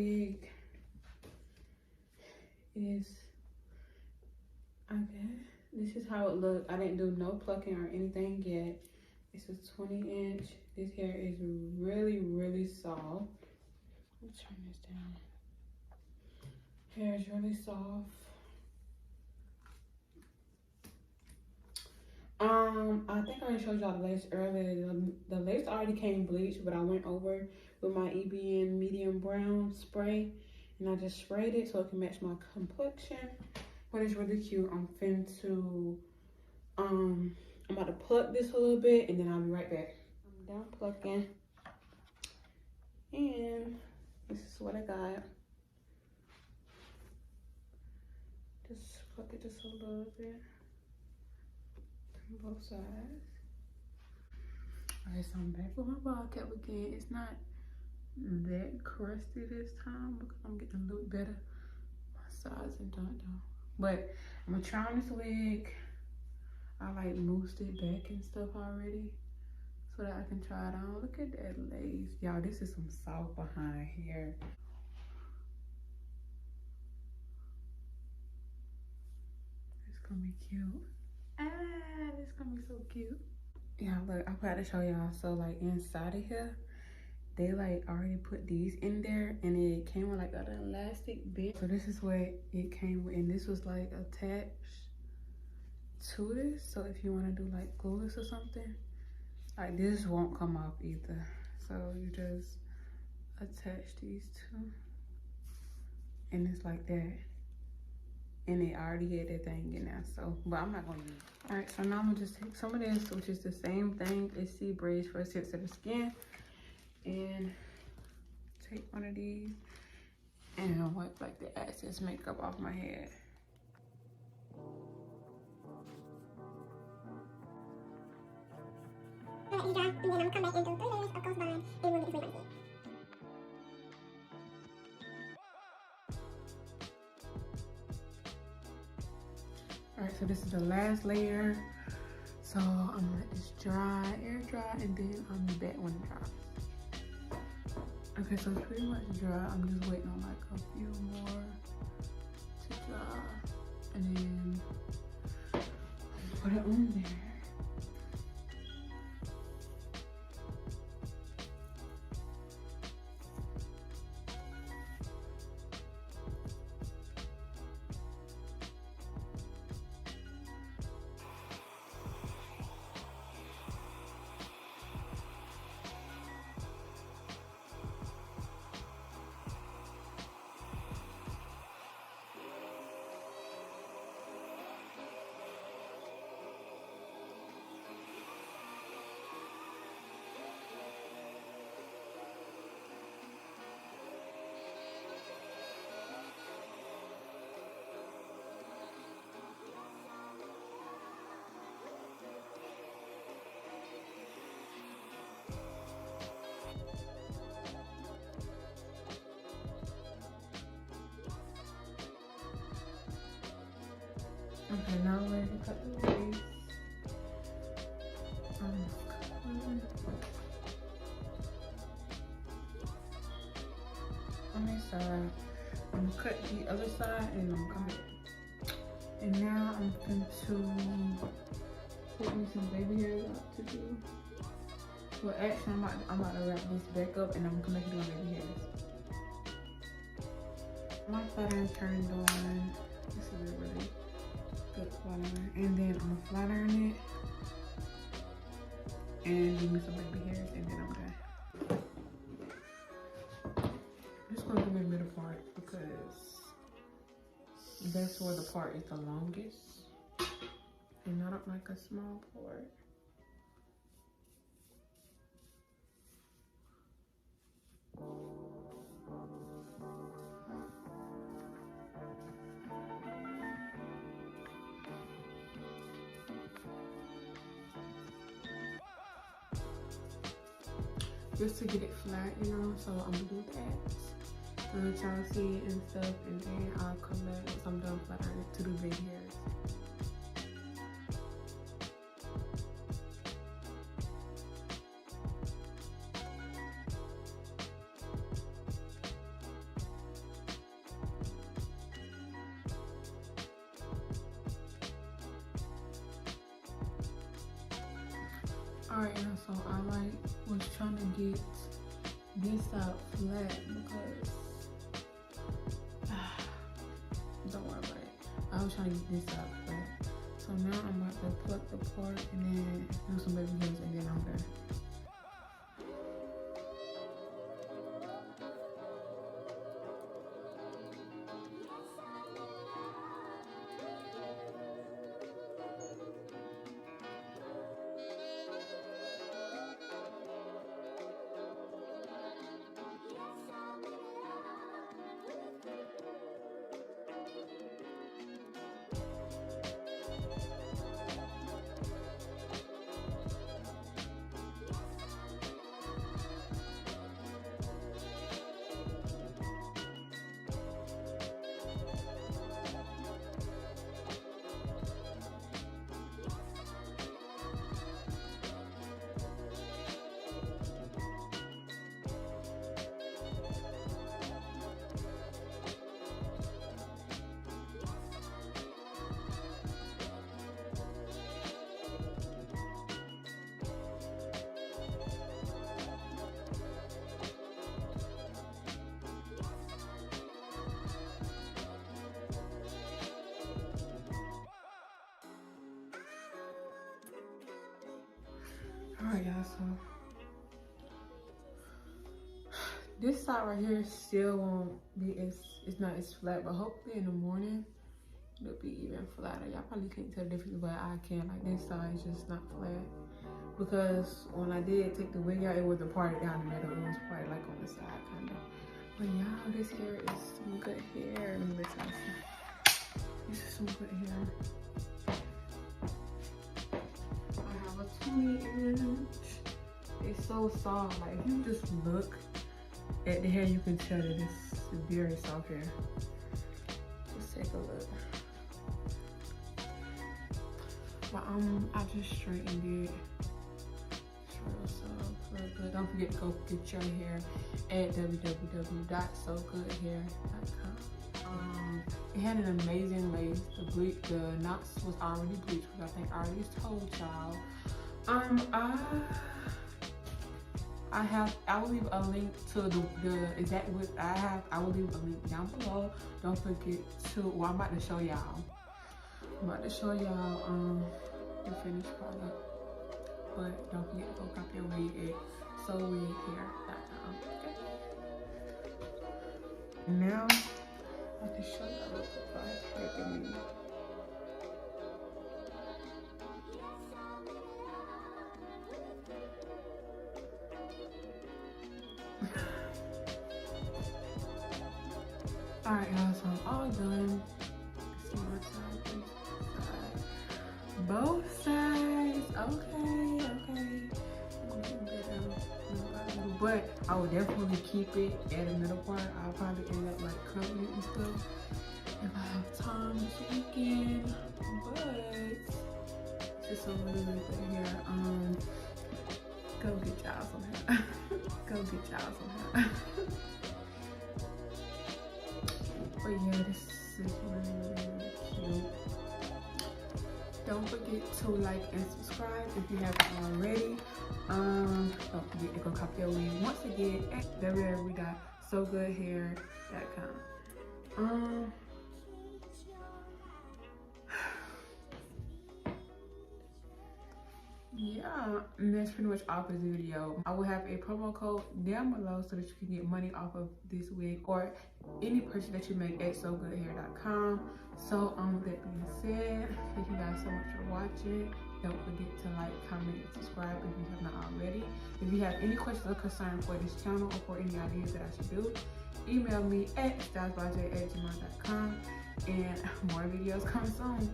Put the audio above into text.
wig is, okay, this is how it looked. I didn't do no plucking or anything yet. It's a 20-inch. This hair is really, really soft. Let me turn this down. Hair is really soft. I think I already showed y'all the lace earlier. The lace already came bleached, but I went over with my EBN medium brown spray, and I just sprayed it so it can match my complexion. But it's really cute. I'm about to pluck this a little bit, and then I'll be right back. I'm done plucking, and this is what I got. Just pluck it just a little bit on both sides. Alright, so I'm back with my ball cap again. It's not that crusty this time because I'm getting a little better massage and done though. But I'm gonna try on this wig. I like moosed it back and stuff already so that I can try it on. Look at that lace. Y'all, this is some soft behind hair. It's gonna be cute. It's gonna be so cute. Yeah, look, I forgot to show y'all. So like inside of here, they like already put these in there, and it came with like an elastic bit. So this is what it came with, and this was like attached to this. So if you want to do like glueless or something, like this won't come off either. So you just attach these two, and it's like that. And it already had that thing in there, so, but I'm not gonna use it. All right, so now I'm gonna just take some of this, which is the same thing as C braids for sensitive skin, and take one of these and wipe like the excess makeup off my head. And then I'm gonna come back and do 3 layers of Ghost Bond, and we'll get 3 months. All right, so this is the last layer. So I'm gonna let this dry, air dry, and then I'll be back when it dries. Okay, so it's pretty much dry. I'm just waiting on like a few more to dry, and then put it on there. Okay, now we're ready to cut the lace. On this side, I'm gonna cut the other side and I'm gonna come back. And now I'm going to put me some baby hairs out to do. Well, actually, I'm about to wrap this back up and I'm gonna make it on baby hairs. My flat iron turned on. This is a really good flat iron. And then I'm gonna flat iron it and give me some baby hairs, and then I'm done. I'm just gonna do my middle part because that's where the part is the longest, and I don't like a small part. Just to get it flat, you know, so I'm gonna do that. I'm gonna try to see it and stuff, and then I'll come back once I'm done flat ironing to do baby hairs. Alright, y'all, so I was trying to get this out flat because don't worry about it. I was trying to get this out flat. So now I'm about to pluck the part and then do some baby hairs and then I'm done. Alright, y'all, so this side right here still won't be it's not as flat, but hopefully in the morning it'll be even flatter. Y'all probably can't tell the difference, but I can. Like, this side is just not flat because when I did take the wig out, it wasn't parted down the middle. It was parted like on the side, kind of. But y'all, this hair is some good hair. Let me let y'all see. This is some good hair. I have a 20-inch. It's so soft. Like, if you just look at the hair, you can tell that it's very soft hair. Just take a look. But I just straightened it. It's real soft, real good. Don't forget to go get your hair at www.sogoodhair.com. It had an amazing lace. The knots was already bleached, which I think I already told y'all. I will leave a link to the exact width I have. I will leave a link down below. Don't forget to, well, I'm about to show y'all. I'm about to show y'all the finished product. But don't forget to go cop your wig at sogoodhair.com. Okay? And now I can show y'all what the hair can be. Alright, y'all, so I'm all done. See my side, this side. Both sides. Okay. But I will definitely keep it at the middle part. I'll probably end up like covering it and stuff if I have time this weekend. But it's just some really good hair. Go get y'all some hair. Go get y'all some hair. But yeah, this is really cute. Don't forget to like and subscribe if you haven't already. Don't forget to go copy your wig once again at www.sogoodhair.com. Yeah, and that's pretty much all for this video. I will have a promo code down below so that you can get money off of this wig or any purchase that you make at sogoodhair.com. So with that being said, thank you guys so much for watching. Don't forget to like, comment, and subscribe if you have not already. If you have any questions or concerns for this channel or for any ideas that I should do, email me at stylesbyj@gmail.com, and more videos coming soon.